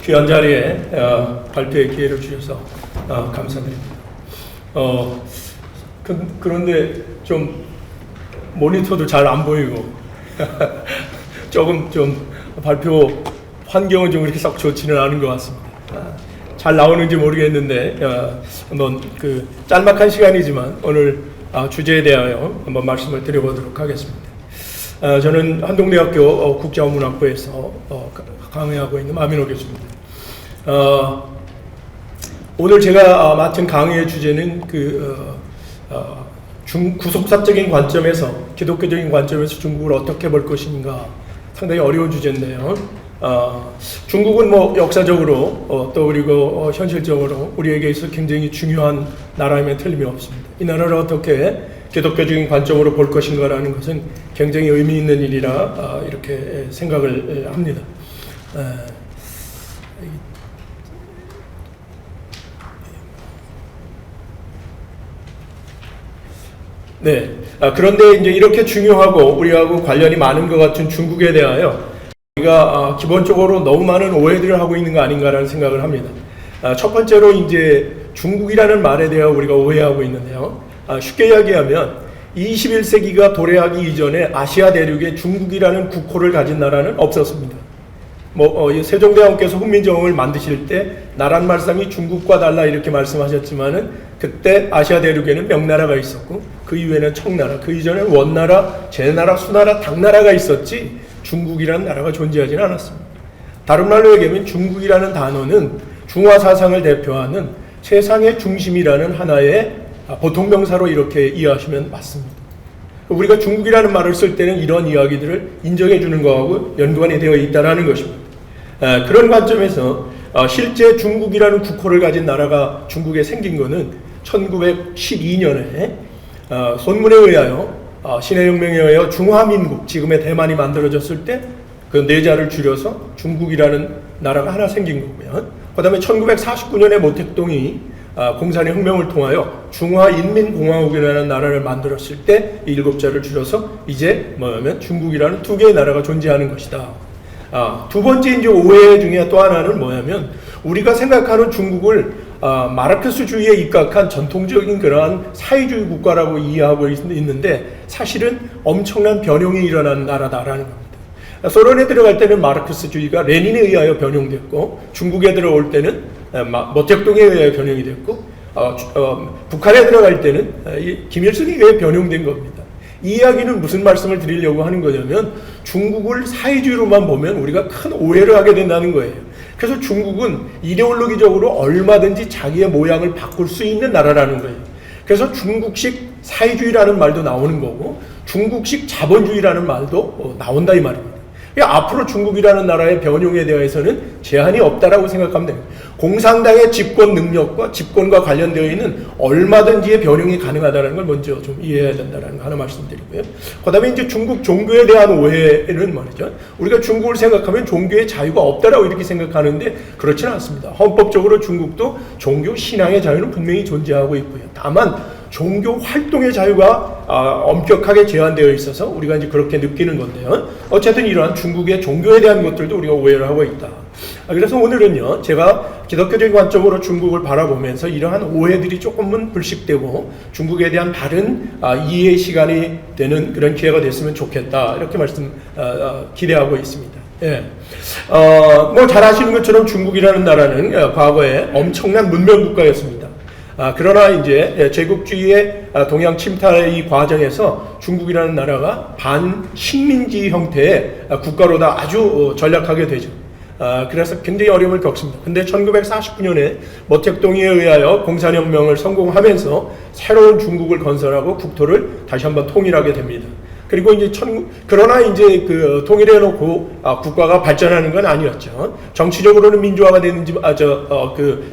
귀한 자리에 발표의 기회를 주셔서 감사드립니다. 그런데 좀 모니터도 잘 안 보이고 조금 좀 발표 환경은 좀 그렇게 썩 좋지는 않은 것 같습니다. 잘 나오는지 모르겠는데 한번 그 짤막한 시간이지만 오늘 주제에 대하여 한번 말씀을 드려보도록 하겠습니다. 저는 한동대학교 국제어문학부에서 강의하고 있는 마민호 교수입니다. 오늘 제가 맡은 강의의 주제는 구속사적인 관점에서, 기독교적인 관점에서 중국을 어떻게 볼 것인가, 상당히 어려운 주제인데요. 중국은 뭐 역사적으로 또 그리고 현실적으로 우리에게 있어 굉장히 중요한 나라임에 틀림이 없습니다. 이 나라를 어떻게 기독교적인 관점으로 볼 것인가라는 것은 굉장히 의미 있는 일이라 이렇게 생각을 합니다. 네. 그런데 이제 이렇게 중요하고 우리하고 관련이 많은 것 같은 중국에 대하여 우리가 기본적으로 너무 많은 오해들을 하고 있는 거 아닌가라는 생각을 합니다. 첫 번째로 이제 중국이라는 말에 대해 우리가 오해하고 있는데요. 쉽게 이야기하면 21세기가 도래하기 이전에 아시아 대륙에 중국이라는 국호를 가진 나라는 없었습니다. 세종대왕께서 훈민정음을 만드실 때 나란 말씀이 중국과 달라 이렇게 말씀하셨지만은 그때 아시아 대륙에는 명나라가 있었고 그 이후에는 청나라, 그 이전에는 원나라, 제나라, 수나라, 당나라가 있었지 중국이라는 나라가 존재하지는 않았습니다. 다른 말로 얘기하면 중국이라는 단어는 중화 사상을 대표하는 세상의 중심이라는 하나의 보통명사로 이렇게 이해하시면 맞습니다. 우리가 중국이라는 말을 쓸 때는 이런 이야기들을 인정해 주는 것하고 연관이 되어 있다는 것입니다. 그런 관점에서 실제 중국이라는 국호를 가진 나라가 중국에 생긴 것은 1912년에 손문에 의하여 신해혁명에 의하여 중화민국, 지금의 대만이 만들어졌을 때 그 네자를 줄여서 중국이라는 나라가 하나 생긴 거고요. 그 다음에 1949년에 모택동이 공산의 혁명을 통하여 중화인민공화국이라는 나라를 만들었을 때 7자를 줄여서 이제 뭐냐면 중국이라는 두 개의 나라가 존재하는 것이다. 두 번째 이제 오해 중에 또 하나는 뭐냐면 우리가 생각하는 중국을 마르크스주의에 입각한 전통적인 그러한 사회주의 국가라고 이해하고 있는데 사실은 엄청난 변형이 일어난 나라다라는 겁니다. 소련에 들어갈 때는 마르크스주의가 레닌에 의하여 변형됐고 중국에 들어올 때는 모택동에 의하여 변형이 됐고 북한에 들어갈 때는 김일성에 의해 변형된 겁니다. 이 이야기는 무슨 말씀을 드리려고 하는 거냐면 중국을 사회주의로만 보면 우리가 큰 오해를 하게 된다는 거예요. 그래서 중국은 이데올로기적으로 얼마든지 자기의 모양을 바꿀 수 있는 나라라는 거예요. 그래서 중국식 사회주의라는 말도 나오는 거고 중국식 자본주의라는 말도 나온다 이 말입니다. 앞으로 중국이라는 나라의 변형에 대해서는 제한이 없다라고 생각하면 됩니다. 공산당의 집권 능력과 집권과 관련되어 있는 얼마든지의 변형이 가능하다는 걸 먼저 좀 이해해야 된다는 거 하나 말씀드리고요. 그 다음에 이제 중국 종교에 대한 오해는 말이죠. 우리가 중국을 생각하면 종교의 자유가 없다라고 이렇게 생각하는데 그렇지는 않습니다. 헌법적으로 중국도 종교 신앙의 자유는 분명히 존재하고 있고요. 다만 종교 활동의 자유가 엄격하게 제한되어 있어서 우리가 이제 그렇게 느끼는 건데요. 어쨌든 이러한 중국의 종교에 대한 것들도 우리가 오해를 하고 있다. 그래서 오늘은요, 제가 기독교적인 관점으로 중국을 바라보면서 이러한 오해들이 조금은 불식되고 중국에 대한 바른 이해의 시간이 되는 그런 기회가 됐으면 좋겠다. 이렇게 기대하고 있습니다. 예. 잘 아시는 것처럼 중국이라는 나라는 과거에 엄청난 문명 국가였습니다. 그러나 이제 제국주의의 동양 침탈의 이 과정에서 중국이라는 나라가 반식민지 형태의 국가로다 아주 전락하게 되죠. 그래서 굉장히 어려움을 겪습니다. 근데 1949년에 모택동에 의하여 공산혁명을 성공하면서 새로운 중국을 건설하고 국토를 다시 한번 통일하게 됩니다. 그리고 이제 그러나 이제 그 통일해 놓고 국가가 발전하는 건 아니었죠. 정치적으로는 민주화가 됐는지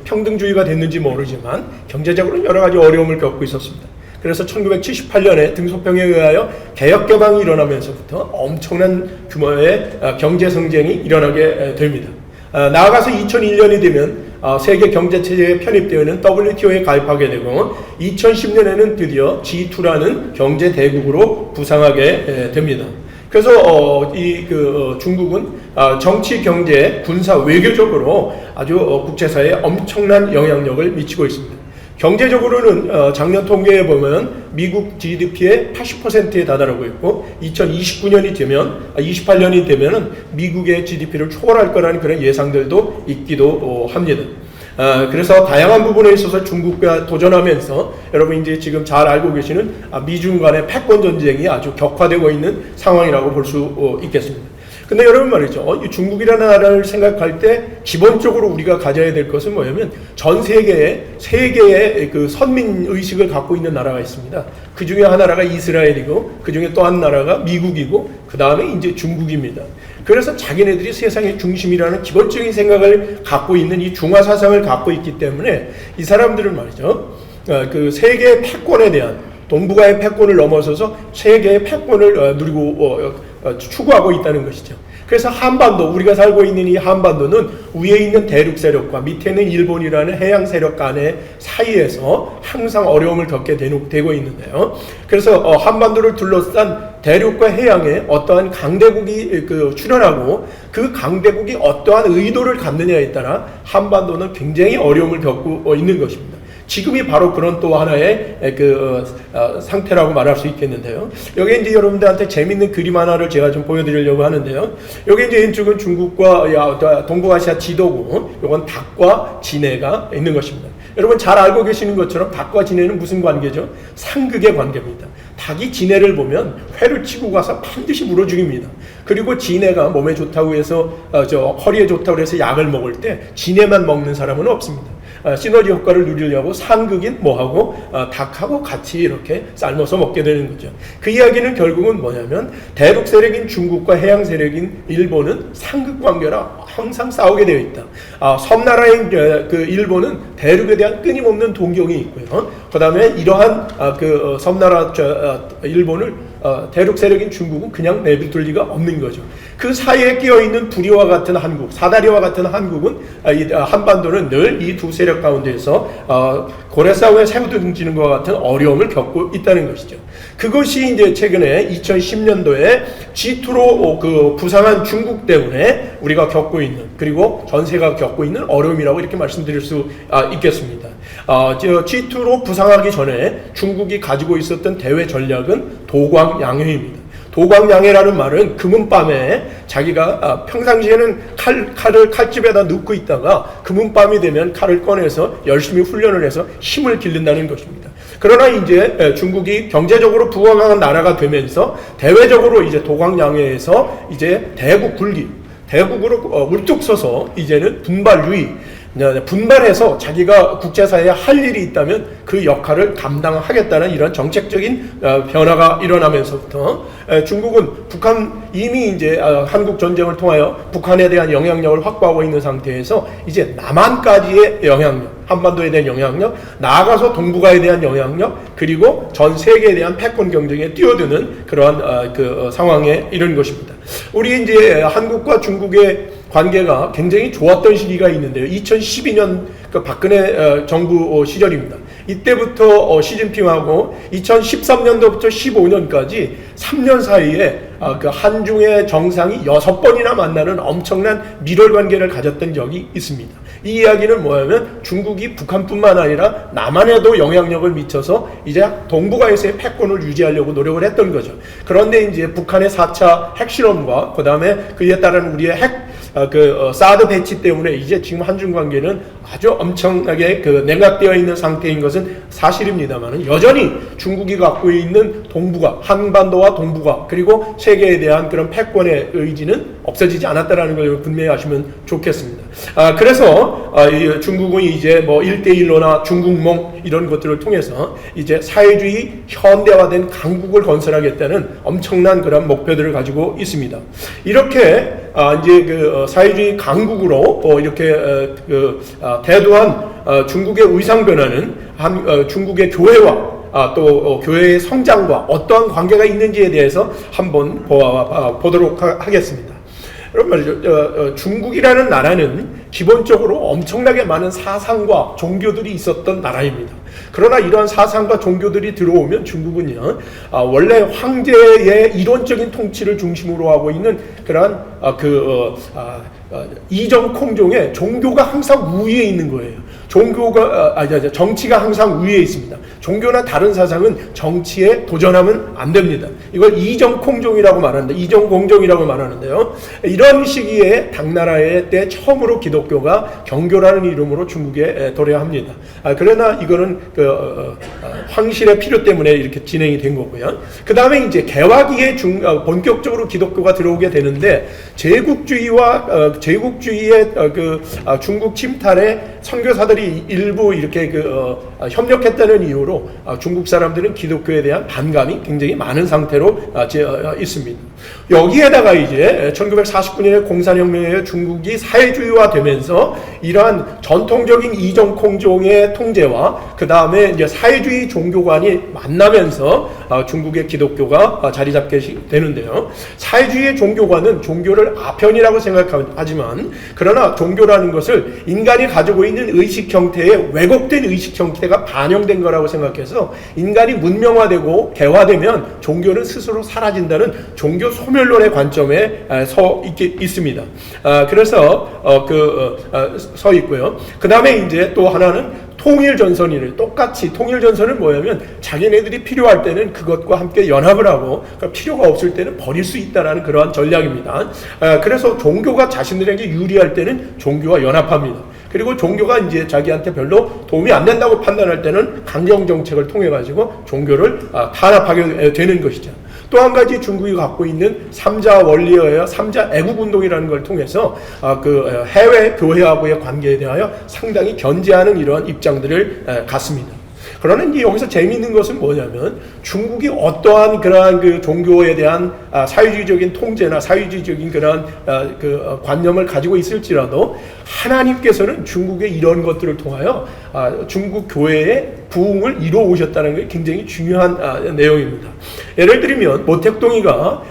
평등주의가 됐는지 모르지만 경제적으로는 여러 가지 어려움을 겪고 있었습니다. 그래서 1978년에 등소평에 의하여 개혁개방이 일어나면서부터 엄청난 규모의 경제 성장이 일어나게 됩니다. 나아가서 2001년이 되면 세계 경제체제에 편입되어 있는 WTO에 가입하게 되고 2010년에는 드디어 G2라는 경제 대국으로 부상하게 됩니다. 그래서 중국은 정치, 경제, 군사, 외교적으로 아주 국제사회에 엄청난 영향력을 미치고 있습니다. 경제적으로는 작년 통계에 보면 미국 GDP의 80%에 다다르고 있고 2029년이 되면 28년이 되면은 미국의 GDP를 초월할 거라는 그런 예상들도 있기도 합니다. 그래서 다양한 부분에 있어서 중국과 도전하면서 여러분 이제 지금 잘 알고 계시는 미중 간의 패권 전쟁이 아주 격화되고 있는 상황이라고 볼 수 있겠습니다. 근데 여러분 말이죠. 이 중국이라는 나라를 생각할 때 기본적으로 우리가 가져야 될 것은 뭐냐면 전 세계에 세 개의 그 선민 의식을 갖고 있는 나라가 있습니다. 그 중에 하나가 이스라엘이고 그 중에 또 한 나라가 미국이고 그 다음에 이제 중국입니다. 그래서 자기네들이 세상의 중심이라는 기본적인 생각을 갖고 있는 이 중화 사상을 갖고 있기 때문에 이 사람들은 말이죠. 그 세계의 패권에 대한 동북아의 패권을 넘어서서 세계의 패권을 누리고 추구하고 있다는 것이죠. 그래서 한반도, 우리가 살고 있는 이 한반도는 위에 있는 대륙 세력과 밑에 있는 일본이라는 해양 세력 간의 사이에서 항상 어려움을 겪게 되고 있는데요. 그래서 한반도를 둘러싼 대륙과 해양에 어떠한 강대국이 출현하고 그 강대국이 어떠한 의도를 갖느냐에 따라 한반도는 굉장히 어려움을 겪고 있는 것입니다. 지금이 바로 그런 또 하나의 상태라고 말할 수 있겠는데요. 여기 이제 여러분들한테 재밌는 그림 하나를 제가 좀 보여드리려고 하는데요. 여기 이제 왼쪽은 중국과 동북아시아 지도고, 이건 닭과 진해가 있는 것입니다. 여러분 잘 알고 계시는 것처럼 닭과 진해는 무슨 관계죠? 상극의 관계입니다. 닭이 진해를 보면 회를 치고 가서 반드시 물어 죽입니다. 그리고 진해가 몸에 좋다고 해서 허리에 좋다고 해서 약을 먹을 때 진해만 먹는 사람은 없습니다. 시너지 효과를 누리려고 상극인 뭐하고 닭하고 같이 이렇게 삶아서 먹게 되는 거죠. 그 이야기는 결국은 뭐냐면 대륙 세력인 중국과 해양 세력인 일본은 상극 관계라 항상 싸우게 되어 있다. 섬나라인 그 일본은 대륙에 대한 끊임없는 동경이 있고요. 그 다음에 이러한 섬나라 일본을 대륙 세력인 중국은 그냥 내비둘 리가 없는 거죠. 그 사이에 끼어있는 불의와 같은 한국, 사다리와 같은 한국은 한반도는 늘 이 두 세력 가운데에서 고래싸움에 새우등지는 것과 같은 어려움을 겪고 있다는 것이죠. 그것이 이제 최근에 2010년도에 G2로 부상한 중국 때문에 우리가 겪고 있는, 그리고 전 세계가 겪고 있는 어려움이라고 이렇게 말씀드릴 수 있겠습니다. G2로 부상하기 전에 중국이 가지고 있었던 대외 전략은 도광양해입니다. 도광양해라는 말은 금은밤에 자기가 평상시에는 칼을 칼집에다 넣고 있다가 금은밤이 되면 칼을 꺼내서 열심히 훈련을 해서 힘을 기른다는 것입니다. 그러나 이제 중국이 경제적으로 부강한 나라가 되면서 대외적으로 이제 도광양해에서 이제 대국 분리, 대국으로 울뚝 서서 이제는 분발주의, 분발해서 자기가 국제사회에 할 일이 있다면 그 역할을 감당하겠다는 이런 정책적인 변화가 일어나면서부터 중국은 이미 이제 한국 전쟁을 통하여 북한에 대한 영향력을 확보하고 있는 상태에서 이제 남한까지의 영향력, 한반도에 대한 영향력, 나아가서 동북아에 대한 영향력, 그리고 전 세계에 대한 패권 경쟁에 뛰어드는 그러한 상황에 이른 것입니다. 우리 이제 한국과 중국의 관계가 굉장히 좋았던 시기가 있는데요. 2012년 박근혜 정부 시절입니다. 이때부터 시진핑하고 2013년도부터 15년까지 3년 사이에 한중의 정상이 6번이나 만나는 엄청난 밀월 관계를 가졌던 적이 있습니다. 이 이야기는 뭐냐면 중국이 북한뿐만 아니라 남한에도 영향력을 미쳐서 이제 동북아에서의 패권을 유지하려고 노력을 했던 거죠. 그런데 이제 북한의 4차 핵실험과 그 다음에 그에 따른 우리의 사드 배치 때문에 이제 지금 한중 관계는 아주 엄청나게 냉각되어 있는 상태인 것은 사실입니다만 여전히 중국이 갖고 있는 동북아, 한반도와 동북아, 그리고 세계에 대한 그런 패권의 의지는 없어지지 않았다라는 걸 분명히 아시면 좋겠습니다. 그래서 중국은 이제 뭐 1대1로나 중국몽 이런 것들을 통해서 이제 사회주의 현대화된 강국을 건설하겠다는 엄청난 그런 목표들을 가지고 있습니다. 이렇게 이제 사회주의 강국으로 이렇게 대두한 중국의 의상 변화는 중국의 교회와 또 교회의 성장과 어떠한 관계가 있는지에 대해서 한번 보도록 하겠습니다. 여러분 말이죠. 중국이라는 나라는 기본적으로 엄청나게 많은 사상과 종교들이 있었던 나라입니다. 그러나 이러한 사상과 종교들이 들어오면 중국은요, 원래 황제의 이론적인 통치를 중심으로 하고 있는 그러한 이정콩종의 종교가 항상 우위에 있는 거예요. 정치가 항상 위에 있습니다. 종교나 다른 사상은 정치에 도전하면 안 됩니다. 이걸 이정콩종이라고 말하는데, 이정공종이라고 말하는데요. 이런 시기에 당나라의 때 처음으로 기독교가 경교라는 이름으로 중국에 도래합니다. 그러나 이거는 황실의 필요 때문에 이렇게 진행이 된 거고요. 그 다음에 이제 개화기에 본격적으로 기독교가 들어오게 되는데, 제국주의의 중국 침탈에 선교사들이 일부 이렇게 협력했다는 이유로 중국 사람들은 기독교에 대한 반감이 굉장히 많은 상태로 있습니다. 여기에다가 이제 1949년에 공산혁명에 중국이 사회주의화되면서 이러한 전통적인 이정콩종의 통제와 그 다음에 이제 사회주의 종교관이 만나면서 중국의 기독교가 자리 잡게 되는데요. 사회주의의 종교관은 종교를 아편이라고 생각하지만, 그러나 종교라는 것을 인간이 가지고 있는 의식 형태에 왜곡된 의식 형태가 반영된 거라고 생각해서 인간이 문명화되고 개화되면 종교는 스스로 사라진다는 종교 소멸론의 관점에 서 있습니다. 그래서 서 있고요. 그 다음에 이제 또 하나는 통일전선이래. 똑같이 통일전선은 뭐냐면 자기네들이 필요할 때는 그것과 함께 연합을 하고, 그러니까 필요가 없을 때는 버릴 수 있다라는 그러한 전략입니다. 그래서 종교가 자신들에게 유리할 때는 종교와 연합합니다. 그리고 종교가 이제 자기한테 별로 도움이 안 된다고 판단할 때는 강경 정책을 통해 가지고 종교를 탄압하게 되는 것이죠. 또 한 가지 중국이 갖고 있는 삼자 원리어야 삼자 애국운동이라는 걸 통해서 해외 교회하고의 관계에 대하여 상당히 견제하는 이러한 입장들을 갖습니다. 그러나 이제 여기서 재미있는 것은 뭐냐면, 중국이 어떠한 그러한 종교에 대한 사회주의적인 통제나 사회주의적인 그러한 관념을 가지고 있을지라도 하나님께서는 중국의 이런 것들을 통하여 중국 교회의 부흥을 이루어 오셨다는 게 굉장히 중요한 내용입니다. 예를 들면 모택동이가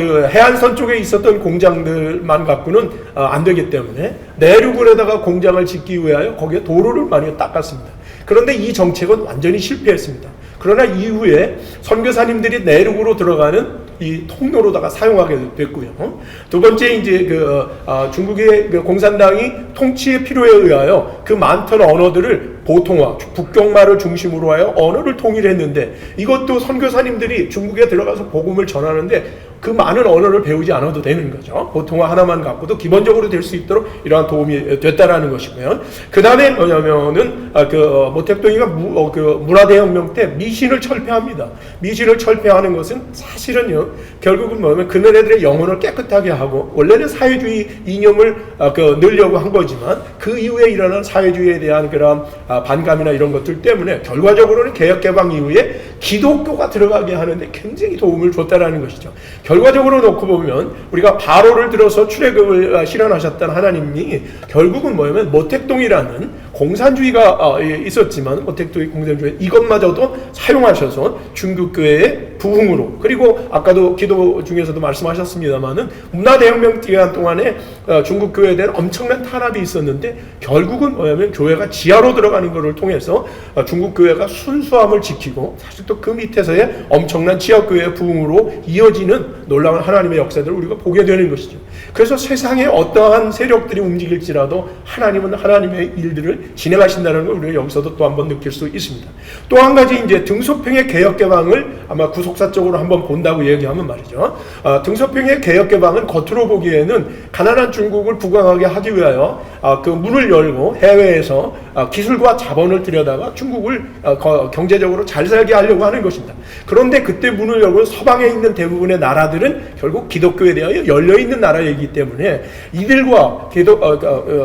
해안선 쪽에 있었던 공장들만 갖고는 안 되기 때문에 내륙으로다가 공장을 짓기 위하여 거기에 도로를 많이 닦았습니다. 그런데 이 정책은 완전히 실패했습니다. 그러나 이후에 선교사님들이 내륙으로 들어가는 이 통로로다가 사용하게 됐고요. 두 번째, 이제 중국의 공산당이 통치의 필요에 의하여 그 많던 언어들을 보통화, 북경말을 중심으로 하여 언어를 통일했는데, 이것도 선교사님들이 중국에 들어가서 복음을 전하는데 그 많은 언어를 배우지 않아도 되는 거죠. 보통화 하나만 갖고도 기본적으로 될 수 있도록 이러한 도움이 됐다라는 것이고요. 그 다음에 뭐냐면은 모택동이가 문화대혁명 때 미신을 철폐합니다. 미신을 철폐하는 것은 사실은요, 결국은 뭐냐면 그네들의 영혼을 깨끗하게 하고, 원래는 사회주의 이념을 넣으려고 한 거지만 그 이후에 일어난 사회주의에 대한 그런 반감이나 이런 것들 때문에 결과적으로는 개혁개방 이후에 기독교가 들어가게 하는데 굉장히 도움을 줬다라는 것이죠. 결과적으로 놓고 보면 우리가 바로를 들어서 출애굽을 실현하셨던 하나님이 결국은 뭐냐면 모택동이라는 공산주의가 있었지만, 모택동의 공산주의 이것마저도 사용하셔서 중국교회의 부흥으로, 그리고 아까도 기도 중에서도 말씀하셨습니다만은 문화대혁명 기간 동안에 중국교회에 대한 엄청난 탄압이 있었는데, 결국은 뭐냐면 교회가 지하로 들어가는 것을 통해서 중국교회가 순수함을 지키고, 사실 또 그 밑에서의 엄청난 지하교회의 부흥으로 이어지는 놀라운 하나님의 역사들을 우리가 보게 되는 것이죠. 그래서 세상에 어떠한 세력들이 움직일지라도 하나님은 하나님의 일들을 진행하신다는 걸 우리가 여기서도 또 한번 느낄 수 있습니다. 또 한 가지, 이제 등소평의 개혁개방을 아마 구속사적으로 한번 본다고 얘기하면 말이죠. 등소평의 개혁개방은 겉으로 보기에는 가난한 중국을 부강하게 하기 위하여 그 문을 열고 해외에서 기술과 자본을 들여다가 중국을 경제적으로 잘 살게 하려고 하는 것입니다. 그런데 그때 문을 열고 서방에 있는 대부분의 나라들은 결국 기독교에 대하여 열려있는 나라이기 때문에 이들과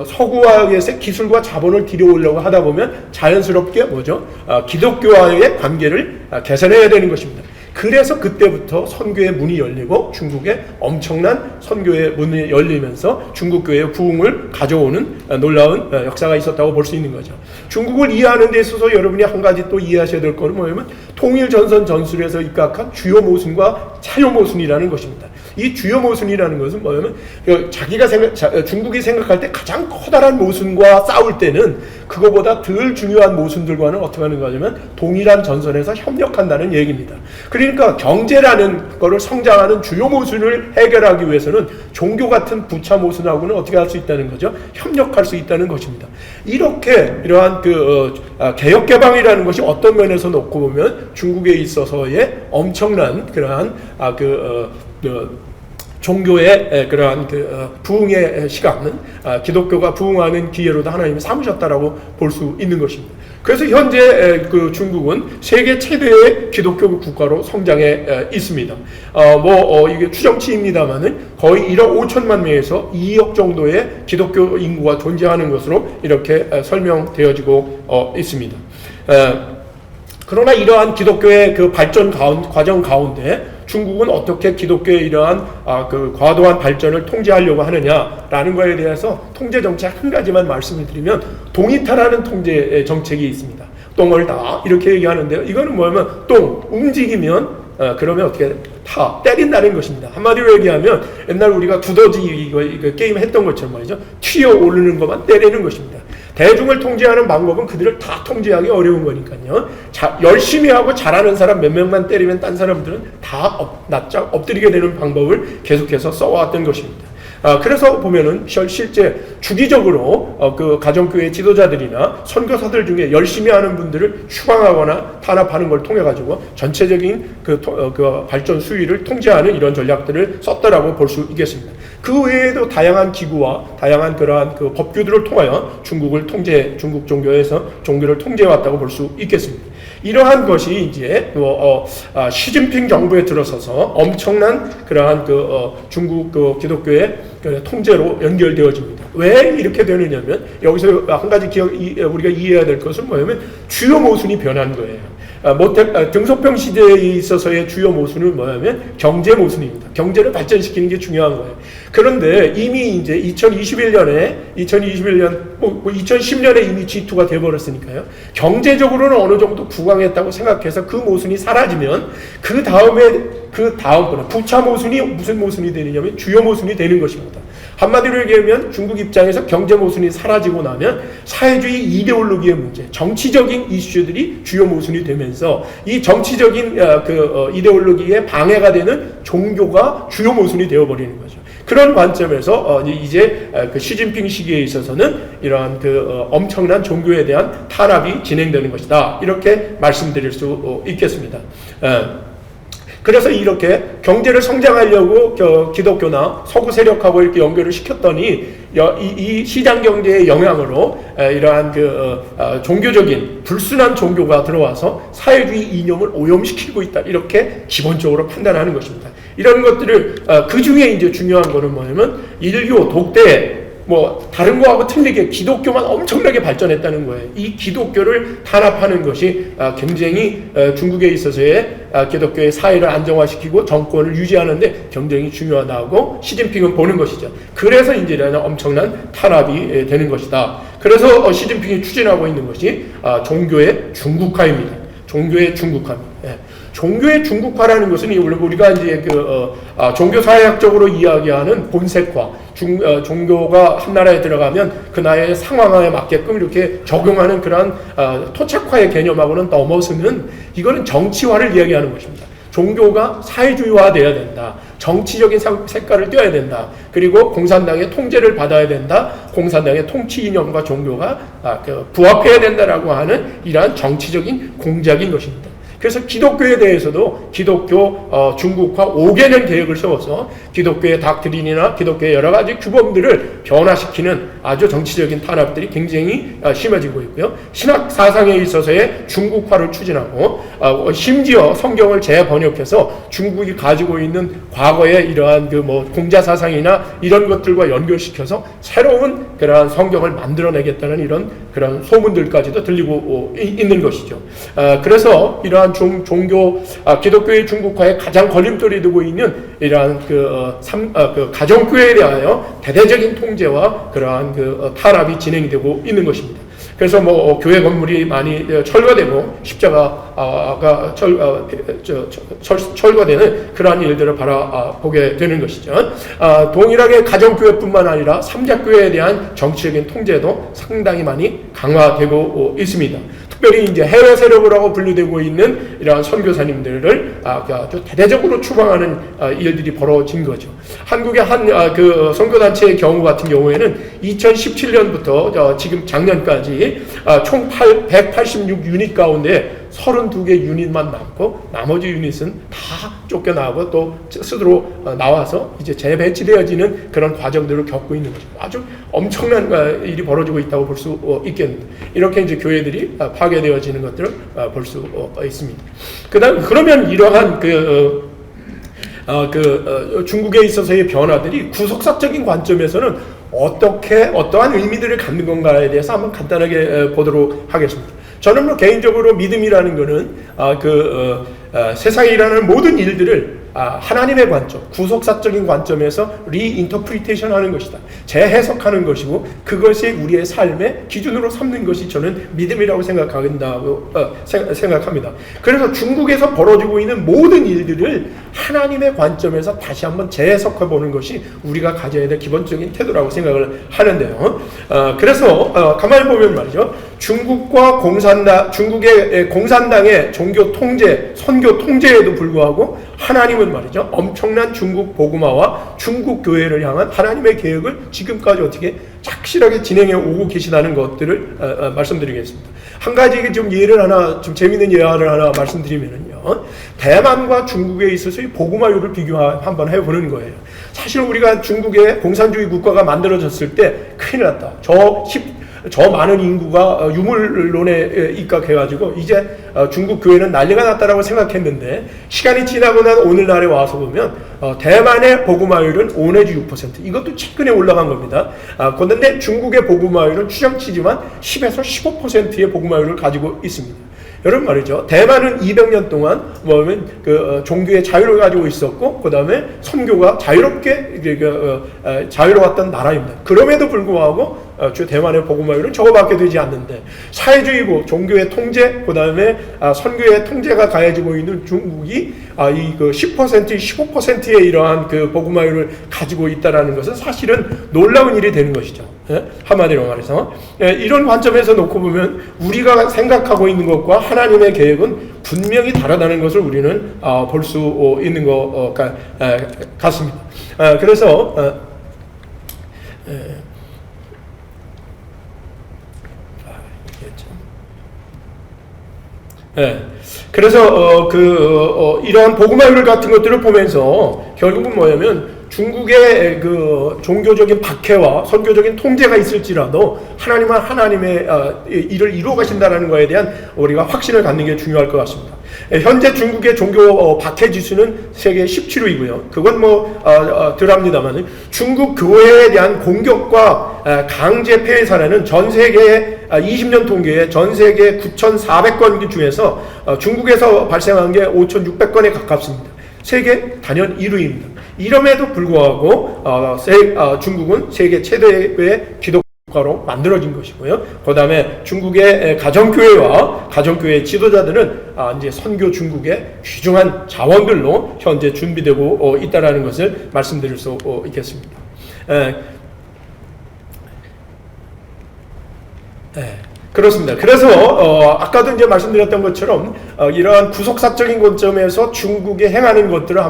서구화에서 기술과 자본을 들여오려고 하다 보면 자연스럽게 기독교와의 관계를 개선해야 되는 것입니다. 그래서 그때부터 선교의 문이 열리고 중국에 엄청난 선교의 문이 열리면서 중국교회의 부흥을 가져오는 놀라운 역사가 있었다고 볼 수 있는 거죠. 중국을 이해하는 데 있어서 여러분이 한 가지 또 이해하셔야 될 것은 뭐냐면 통일전선 전술에서 입각한 주요 모순과 차요 모순이라는 것입니다. 이 주요 모순이라는 것은 뭐냐면 자기가 중국이 생각할 때 가장 커다란 모순과 싸울 때는 그거보다 덜 중요한 모순들과는 어떻게 하는 거냐면 동일한 전선에서 협력한다는 얘기입니다. 그러니까 경제라는 거를 성장하는 주요 모순을 해결하기 위해서는 종교 같은 부차 모순하고는 어떻게 할 수 있다는 거죠? 협력할 수 있다는 것입니다. 이렇게 이러한 개혁 개방이라는 것이 어떤 면에서 놓고 보면 중국에 있어서의 엄청난 그러한 종교의 그러한 부흥의 시간은 기독교가 부흥하는 기회로도 하나님이 삼으셨다라고 볼 수 있는 것입니다. 그래서 현재 중국은 세계 최대의 기독교 국가로 성장해 있습니다. 이게 추정치입니다만은 거의 1억 5천만 명에서 2억 정도의 기독교 인구가 존재하는 것으로 이렇게 설명되어지고 있습니다. 그러나 이러한 기독교의 발전 과정 가운데 중국은 어떻게 기독교의 이러한 과도한 발전을 통제하려고 하느냐라는 것에 대해서 통제 정책 한 가지만 말씀을 드리면 동이타라는 통제 정책이 있습니다. 똥을 다 이렇게 얘기하는데요. 이거는 뭐냐면 똥 움직이면 그러면 어떻게 타 때린다는 것입니다. 한마디로 얘기하면 옛날 우리가 두더지 이거 게임 했던 것처럼 말이죠. 튀어 오르는 것만 때리는 것입니다. 대중을 통제하는 방법은 그들을 다 통제하기 어려운 거니까요. 열심히 하고 잘하는 사람 몇 명만 때리면 딴 사람들은 다 엎드리게 되는 방법을 계속해서 써왔던 것입니다. 그래서 보면은 실제 주기적으로 가정교회 지도자들이나 선교사들 중에 열심히 하는 분들을 추방하거나 탄압하는 걸 통해 가지고 전체적인 발전 수위를 통제하는 이런 전략들을 썼다라고 볼 수 있겠습니다. 그 외에도 다양한 기구와 다양한 그러한 법규들을 통하여 중국 종교에서 종교를 통제해왔다고 볼 수 있겠습니다. 이러한 것이 이제 시진핑 정부에 들어서서 엄청난 그러한 중국 기독교의 통제로 연결되어집니다. 왜 이렇게 되느냐면 여기서 한 가지 우리가 이해해야 될 것은 뭐냐면 주요 모순이 변한 거예요. 등소평 시대에 있어서의 주요 모순은 뭐냐면 경제 모순입니다. 경제를 발전시키는 게 중요한 거예요. 그런데 이미 이제 2010년에 이미 G2가 돼버렸으니까요. 경제적으로는 어느 정도 부강했다고 생각해서 그 모순이 사라지면 그 다음번에 부차 모순이 무슨 모순이 되느냐면 주요 모순이 되는 것입니다. 한마디로 얘기하면 중국 입장에서 경제 모순이 사라지고 나면 사회주의 이데올로기의 문제, 정치적인 이슈들이 주요 모순이 되면서 이 정치적인 이데올로기에 방해가 되는 종교가 주요 모순이 되어버리는 거죠. 그런 관점에서 이제 시진핑 시기에 있어서는 이러한 엄청난 종교에 대한 탄압이 진행되는 것이다. 이렇게 말씀드릴 수 있겠습니다. 그래서 이렇게 경제를 성장하려고 기독교나 서구 세력하고 이렇게 연결을 시켰더니 이 시장 경제의 영향으로 이러한 종교적인 불순한 종교가 들어와서 사회주의 이념을 오염시키고 있다. 이렇게 기본적으로 판단하는 것입니다. 이런 것들을 그 중에 이제 중요한 거는 뭐냐면 일교 독대 다른 거하고 틀리게 기독교만 엄청나게 발전했다는 거예요. 이 기독교를 탄압하는 것이 굉장히 중국에 있어서의 기독교의 사회를 안정화시키고 정권을 유지하는데 굉장히 중요하다고 시진핑은 보는 것이죠. 그래서 이제 이런 엄청난 탄압이 되는 것이다. 그래서 시진핑이 추진하고 있는 것이 종교의 중국화입니다. 종교의 중국화입니다. 종교의 중국화라는 것은 우리가 이제 종교사회학적으로 이야기하는 본색화, 종교가 한 나라에 들어가면 그 나라의 상황에 맞게끔 이렇게 적용하는 그런 토착화의 개념하고는 넘어서는 이거는 정치화를 이야기하는 것입니다. 종교가 사회주의화되어야 된다. 정치적인 색깔을 띄어야 된다. 그리고 공산당의 통제를 받아야 된다. 공산당의 통치 이념과 종교가 부합해야 된다라고 하는 이러한 정치적인 공작인 것입니다. 그래서 기독교에 대해서도 기독교 중국화 5개년 계획을 세워서 기독교의 닥트린이나 기독교의 여러 가지 규범들을 변화시키는 아주 정치적인 탄압들이 굉장히 심해지고 있고요. 신학 사상에 있어서의 중국화를 추진하고 심지어 성경을 재번역해서 중국이 가지고 있는 과거의 이러한 공자 사상이나 이런 것들과 연결시켜서 새로운 그러한 성경을 만들어내겠다는 이런 그런 소문들까지도 들리고 있는 것이죠. 그래서 이러한 기독교의 중국화에 가장 걸림돌이 되고 있는 이러한 가정교회에 대하여 대대적인 통제와 그러한 탄압이 진행되고 있는 것입니다. 그래서 뭐 교회 건물이 많이 철거되고 십자가가 철거되는 그러한 일들을 바라보게 되는 것이죠. 동일하게 가정교회뿐만 아니라 삼자교회에 대한 정치적인 통제도 상당히 많이 강화되고 있습니다. 특별히 이제 해외 세력이라고 분류되고 있는 이러한 선교사님들을 아주 대대적으로 추방하는 일들이 벌어진 거죠. 한국의 한 그 선교단체의 경우 같은 경우에는 2017년부터 지금 작년까지 총 186유닛 가운데 32개 유닛만 남고 나머지 유닛은 다 쫓겨나고 또 스스로 나와서 이제 재배치되어지는 그런 과정들을 겪고 있는 거죠. 아주 엄청난 일이 벌어지고 있다고 볼 수 있겠습니다. 이렇게 이제 교회들이 파괴되어지는 것들을 볼 수 있습니다. 그러면 이러한 중국에 있어서의 변화들이 구속사적인 관점에서는 어떠한 의미들을 갖는 건가에 대해서 한번 간단하게 보도록 하겠습니다. 저는 뭐 개인적으로 믿음이라는 것은 세상에 일어나는 모든 일들을 하나님의 관점, 구속사적인 관점에서 리인터프리테이션 하는 것이다. 재해석하는 것이고 그것이 우리의 삶의 기준으로 삼는 것이 저는 믿음이라고 생각합니다. 그래서 중국에서 벌어지고 있는 모든 일들을 하나님의 관점에서 다시 한번 재해석해 보는 것이 우리가 가져야 될 기본적인 태도라고 생각을 하는데요. 그래서 가만히 보면 말이죠. 중국의 공산당의 종교 통제, 선교 통제에도 불구하고 하나님은 말이죠. 엄청난 중국 복음화와 중국 교회를 향한 하나님의 계획을 지금까지 어떻게 착실하게 진행해 오고 계시다는 것들을 말씀드리겠습니다. 한 가지 좀 좀 재미있는 예화를 하나 말씀드리면요. 대만과 중국에 있어서의 복음화율을 한번 해보는 거예요. 사실 우리가 중국의 공산주의 국가가 만들어졌을 때 큰일 났다. 저 많은 인구가 유물론에 입각해가지고 이제 중국 교회는 난리가 났다라고 생각했는데 시간이 지나고 난 오늘날에 와서 보면 대만의 복음화율은 5 내지 6% 이것도 최근에 올라간 겁니다. 그런데 중국의 복음화율은 추정치지만 10에서 15%의 복음화율을 가지고 있습니다. 여러분 말이죠. 대만은 200년 동안 종교의 자유를 가지고 있었고, 그 다음에 선교가 자유로웠던 나라입니다. 그럼에도 불구하고 대만의 복음화율은 저거밖에 되지 않는데 사회주의고 종교의 통제, 그 다음에 선교의 통제가 가해지고 있는 중국이 10%, 15%의 이러한 복음화율을 가지고 있다라는 것은 사실은 놀라운 일이 되는 것이죠. 한마디로 말해서 이런 관점에서 놓고 보면 우리가 생각하고 있는 것과 하나님의 계획은 분명히 다르다는 것을 우리는 볼 수 있는 것 같습니다. 그래서 그래서 이러한 복음화율 같은 것들을 보면서 결국은 뭐냐면 중국의 종교적인 박해와 선교적인 통제가 있을지라도 하나님은 하나님의 일을 이루어 가신다는 것에 대한 우리가 확신을 갖는 게 중요할 것 같습니다. 현재 중국의 종교 박해 지수는 세계 17위이고요. 그건 덜합니다만 중국 교회에 대한 공격과 강제 폐해 사례는 전 세계 20년 통계에 전 세계 9,400건 중에서 중국에서 발생한 게 5,600건에 가깝습니다. 세계 단연 1위입니다. 이럼에도 불구하고 중국은 세계 최대의 기독교국가로 만들어진 것이고요. 그 다음에 중국의 가정교회와 가정교회 지도자들은 이제 선교 중국의 귀중한 자원들로 현재 준비되고 있다는 것을 말씀드릴 수 있겠습니다. 그렇습니다. 그래서 아까도 이제 말씀드렸던 것처럼 이러한 구속사적인 관점에서 중국이 행하는 것들을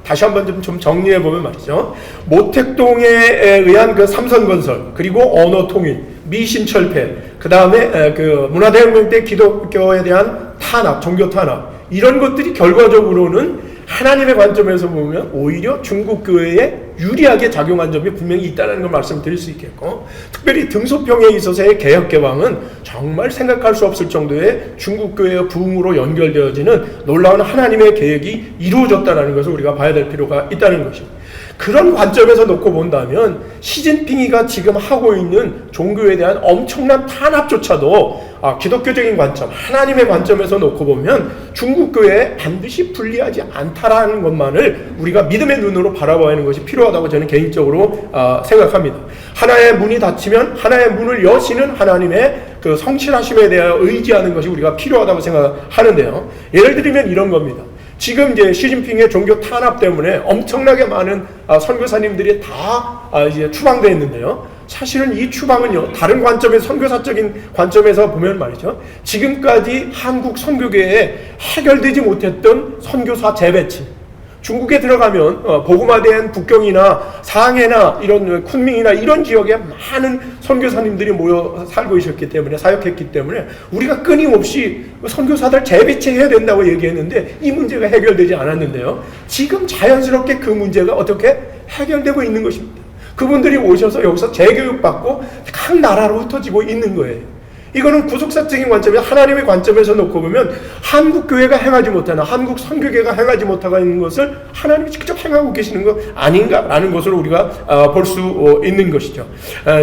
다시 한번 좀 정리해 보면 말이죠. 모택동에 의한 삼선건설, 그리고 언어통일, 미신철폐, 그 다음에 문화대혁명 때 기독교에 대한 탄압, 종교 탄압, 이런 것들이 결과적으로는 하나님의 관점에서 보면 오히려 중국 교회에 유리하게 작용한 점이 분명히 있다는 걸 말씀드릴 수 있겠고, 특별히 등소평에 있어서의 개혁 개방은 정말 생각할 수 없을 정도의 중국 교회의 부흥으로 연결되어지는 놀라운 하나님의 계획이 이루어졌다는 것을 우리가 봐야 될 필요가 있다는 것입니다. 그런 관점에서 놓고 본다면 시진핑이가 지금 하고 있는 종교에 대한 엄청난 탄압조차도 기독교적인 관점, 하나님의 관점에서 놓고 보면 중국 교회에 반드시 불리하지 않다라는 것만을 우리가 믿음의 눈으로 바라봐야 하는 것이 필요하다고 저는 개인적으로 생각합니다. 하나의 문이 닫히면 하나의 문을 여시는 하나님의 그 성실하심에 대하여 의지하는 것이 우리가 필요하다고 생각하는데요. 예를 들면 이런 겁니다. 지금 이제 시진핑의 종교 탄압 때문에 엄청나게 많은 선교사님들이 다 이제 추방되어 있는데요. 사실은 이 추방은요, 다른 관점에서, 선교사적인 관점에서 보면 말이죠, 지금까지 한국 선교계에 해결되지 못했던 선교사 재배치, 중국에 들어가면 보구마대한 북경이나 상해나 이런 쿤밍이나 이런 지역에 많은 선교사님들이 모여 살고 있었기 때문에, 사역했기 때문에 우리가 끊임없이 선교사들 재배치해야 된다고 얘기했는데 이 문제가 해결되지 않았는데요. 지금 자연스럽게 그 문제가 어떻게 해결되고 있는 것입니다. 그분들이 오셔서 여기서 재교육받고 각 나라로 흩어지고 있는 거예요. 이거는 구속사적인 관점에서, 하나님의 관점에서 놓고 보면 한국 교회가 행하지 못하는, 한국 선교계가 행하지 못하고 있는 것을 하나님이 직접 행하고 계시는 것 아닌가라는 것을 우리가 볼 수 있는 것이죠.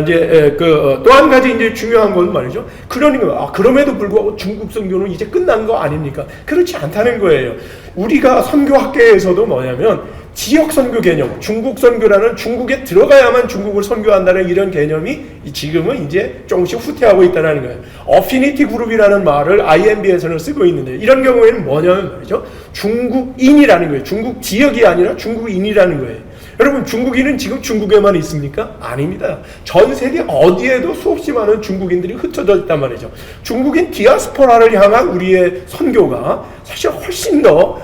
이제 또 한 가지 이제 중요한 건 말이죠. 그러니까 그럼에도 불구하고 중국 선교는 이제 끝난 거 아닙니까? 그렇지 않다는 거예요. 우리가 선교학계에서도 뭐냐면 지역 선교 개념, 중국 선교라는 중국에 들어가야만 중국을 선교한다는 이런 개념이 지금은 이제 조금씩 후퇴하고 있다는 거예요. 어피니티 그룹이라는 말을 IMB에서는 쓰고 있는데, 이런 경우에는 뭐냐면 말이죠, 중국인이라는 거예요. 중국 지역이 아니라 중국인이라는 거예요. 여러분, 중국인은 지금 중국에만 있습니까? 아닙니다. 전 세계 어디에도 수없이 많은 중국인들이 흩어져 있단 말이죠. 중국인 디아스포라를 향한 우리의 선교가 사실 훨씬 더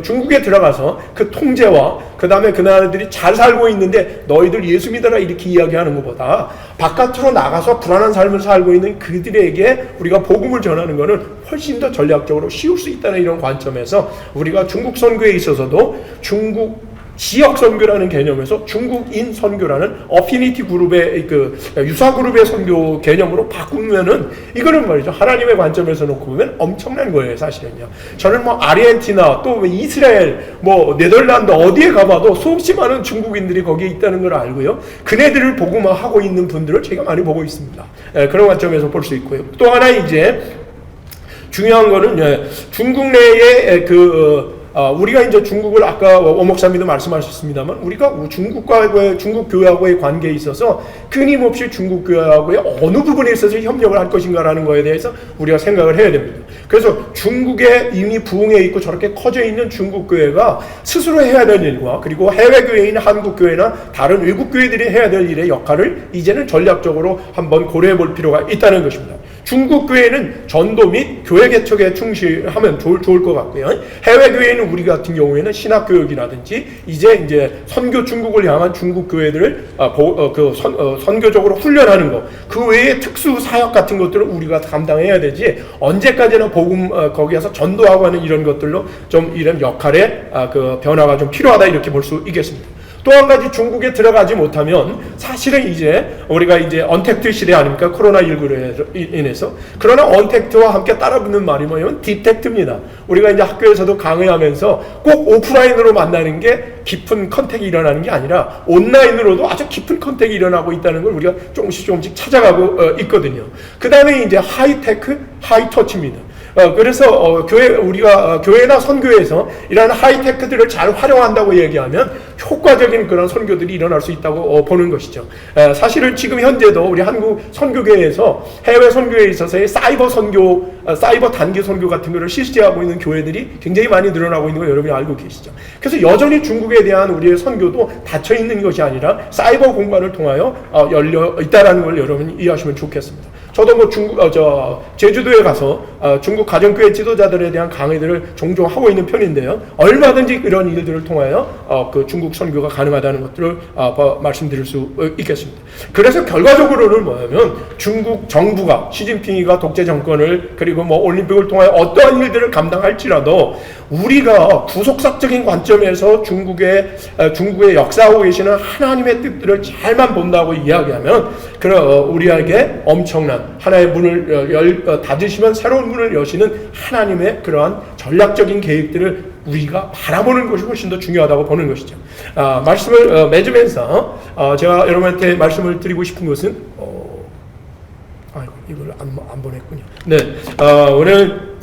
중국에 들어가서 그 통제와 그 다음에 그 나라들이 잘 살고 있는데 너희들 예수 믿어라 이렇게 이야기하는 것보다 바깥으로 나가서 불안한 삶을 살고 있는 그들에게 우리가 복음을 전하는 것은 훨씬 더 전략적으로 쉬울 수 있다는 이런 관점에서 우리가 중국 선교에 있어서도 중국 지역 선교라는 개념에서 중국인 선교라는 어피니티 그룹의 그 유사 그룹의 선교 개념으로 바꾸면은 이거는 말이죠, 하나님의 관점에서 놓고 보면 엄청난 거예요, 사실은요. 저는 뭐 아르헨티나 또 이스라엘 뭐 네덜란드 어디에 가봐도 수없이 많은 중국인들이 거기에 있다는 걸 알고요. 그네들을 복음화하고 있는 분들을 제가 많이 보고 있습니다. 그런 관점에서 볼 수 있고요. 또 하나 이제 중요한 거는 중국 내에 우리가 이제 중국을 아까 원 목사님도 말씀하셨습니다만 우리가 중국과의 중국 교회하고의 관계에 있어서 끊임없이 중국 교회하고의 어느 부분에 있어서 협력을 할 것인가라는 거에 대해서 우리가 생각을 해야 됩니다. 그래서 중국에 이미 부흥해 있고 저렇게 커져 있는 중국 교회가 스스로 해야 될 일과 그리고 해외 교회인 한국 교회나 다른 외국 교회들이 해야 될 일의 역할을 이제는 전략적으로 한번 고려해 볼 필요가 있다는 것입니다. 중국 교회는 전도 및 교회 개척에 충실하면 좋을 것 같고요. 해외 교회는 우리 같은 경우에는 신학 교육이라든지 이제 선교 중국을 향한 중국 교회들을 선교적으로 훈련하는 것, 그 외에 특수 사역 같은 것들을 우리가 감당해야 되지, 언제까지나 복음 거기에서 전도하고 하는 이런 것들로 좀 이런 역할의 그 변화가 좀 필요하다 이렇게 볼 수 있겠습니다. 또 한 가지, 중국에 들어가지 못하면 사실은 이제 우리가 이제 언택트 시대 아닙니까? 코로나19로 인해서. 그러나 언택트와 함께 따라붙는 말이 뭐냐면 디텍트입니다. 우리가 이제 학교에서도 강의하면서 꼭 오프라인으로 만나는 게 깊은 컨택이 일어나는 게 아니라 온라인으로도 아주 깊은 컨택이 일어나고 있다는 걸 우리가 조금씩 찾아가고 있거든요. 그 다음에 이제 하이테크, 하이터치입니다. 그래서 우리가 교회나 선교에서 이러한 하이테크들을 잘 활용한다고 얘기하면 효과적인 그런 선교들이 일어날 수 있다고 보는 것이죠. 사실은 지금 현재도 우리 한국 선교계에서 해외 선교에 있어서의 사이버 선교, 사이버 단기 선교 같은 것을 실시하고 있는 교회들이 굉장히 많이 늘어나고 있는 걸 여러분이 알고 계시죠. 그래서 여전히 중국에 대한 우리의 선교도 닫혀 있는 것이 아니라 사이버 공간을 통하여 열려 있다라는 걸 여러분이 이해하시면 좋겠습니다. 저도 뭐 제주도에 가서 중국 가정교회 지도자들에 대한 강의들을 종종 하고 있는 편인데요. 얼마든지 이런 일들을 통하여 그 중국 선교가 가능하다는 것들을 말씀드릴 수 있겠습니다. 그래서 결과적으로는 뭐냐면 중국 정부가 시진핑이가 독재 정권을 그리고 뭐 올림픽을 통하여 어떠한 일들을 감당할지라도 우리가 구속사적인 관점에서 중국의 역사하고 계시는 하나님의 뜻들을 잘만 본다고 이야기하면 우리에게 엄청난 하나의 문을 닫으시면 새로운 문을 여시는 하나님의 그러한 전략적인 계획들을 우리가 바라보는 것이 훨씬 더 중요하다고 보는 것이죠. 말씀을 맺으면서 제가 여러분한테 말씀을 드리고 싶은 것은 이걸 안 보냈군요. 네, 오늘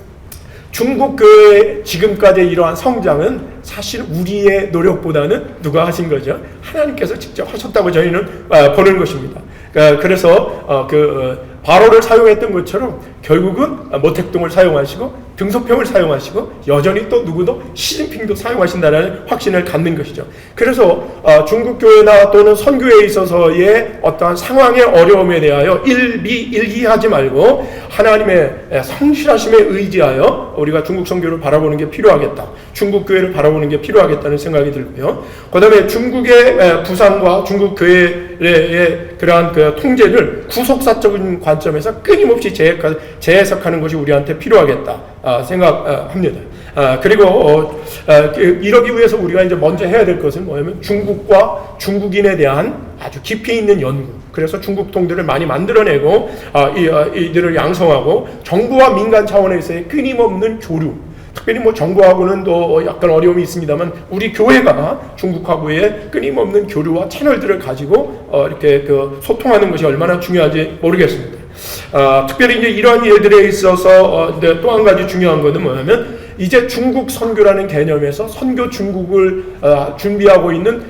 중국 교회의 지금까지 이러한 성장은 사실 우리의 노력보다는 누가 하신 거죠? 하나님께서 직접 하셨다고 저희는 보는 것입니다. 그래서 바로를 사용했던 것처럼 결국은 모택동을 사용하시고 등소평을 사용하시고 여전히 또 누구도 시진핑도 사용하신다는 확신을 갖는 것이죠. 그래서 중국 교회나 또는 선교에 있어서의 어떠한 상황의 어려움에 대하여 일기하지 말고 하나님의 성실하심에 의지하여 우리가 중국 선교를 바라보는 게 필요하겠다. 중국 교회를 바라보는 게 필요하겠다는 생각이 들고요. 그 다음에 중국의 부상과 중국 교회의 그러한 통제를 구속사적인 관점에서 끊임없이 재해석하는 것이 우리한테 필요하겠다 생각합니다. 그리고 이러기 위해서 우리가 이제 먼저 해야 될 것은 뭐냐면 중국과 중국인에 대한 아주 깊이 있는 연구. 그래서 중국 통들을 많이 만들어내고 이들을 양성하고 정부와 민간 차원에서의 끊임없는 교류. 특별히 정부하고는 또 약간 어려움이 있습니다만 우리 교회가 중국하고의 끊임없는 교류와 채널들을 가지고 이렇게 소통하는 것이 얼마나 중요한지 모르겠습니다. 특별히 이제 이러한 일들에 있어서 또 한 가지 중요한 것은 뭐냐면 이제 중국 선교라는 개념에서 선교 중국을 준비하고 있는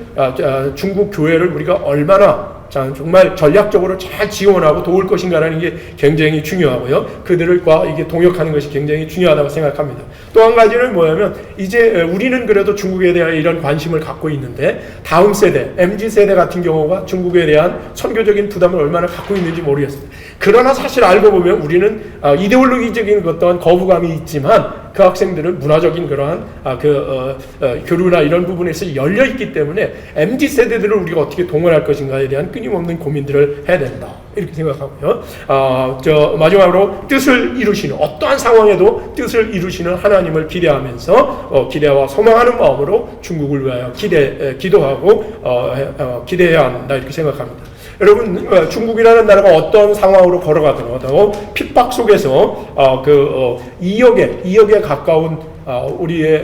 중국 교회를 우리가 얼마나 정말 전략적으로 잘 지원하고 도울 것인가라는 게 굉장히 중요하고요. 그들과 이게 동역하는 것이 굉장히 중요하다고 생각합니다. 또 한 가지는 뭐냐면 이제 우리는 그래도 중국에 대한 이런 관심을 갖고 있는데 다음 세대, MZ세대 같은 경우가 중국에 대한 선교적인 부담을 얼마나 갖고 있는지 모르겠습니다. 그러나 사실 알고 보면 우리는 이데올로기적인 어떤 거부감이 있지만 그 학생들은 문화적인 그러한 교류나 이런 부분에서 열려 있기 때문에 MZ 세대들을 우리가 어떻게 동원할 것인가에 대한 끊임없는 고민들을 해야 된다 이렇게 생각하고요. 마지막으로 뜻을 이루시는 어떠한 상황에도 뜻을 이루시는 하나님을 기대하면서 기대와 소망하는 마음으로 중국을 위하여 기도하고 기대해야 한다 이렇게 생각합니다. 여러분 중국이라는 나라가 어떤 상황으로 걸어가더라도 핍박 속에서 2억에 가까운 우리의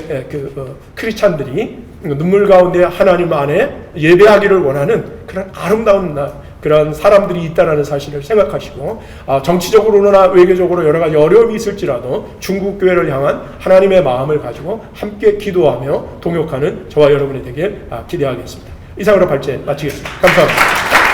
크리스찬들이 눈물 가운데 하나님 안에 예배하기를 원하는 그런 아름다운 그런 사람들이 있다는 사실을 생각하시고 정치적으로나 외교적으로 여러 가지 어려움이 있을지라도 중국 교회를 향한 하나님의 마음을 가지고 함께 기도하며 동역하는 저와 여러분이 되길 기대하겠습니다. 이상으로 발제 마치겠습니다. 감사합니다.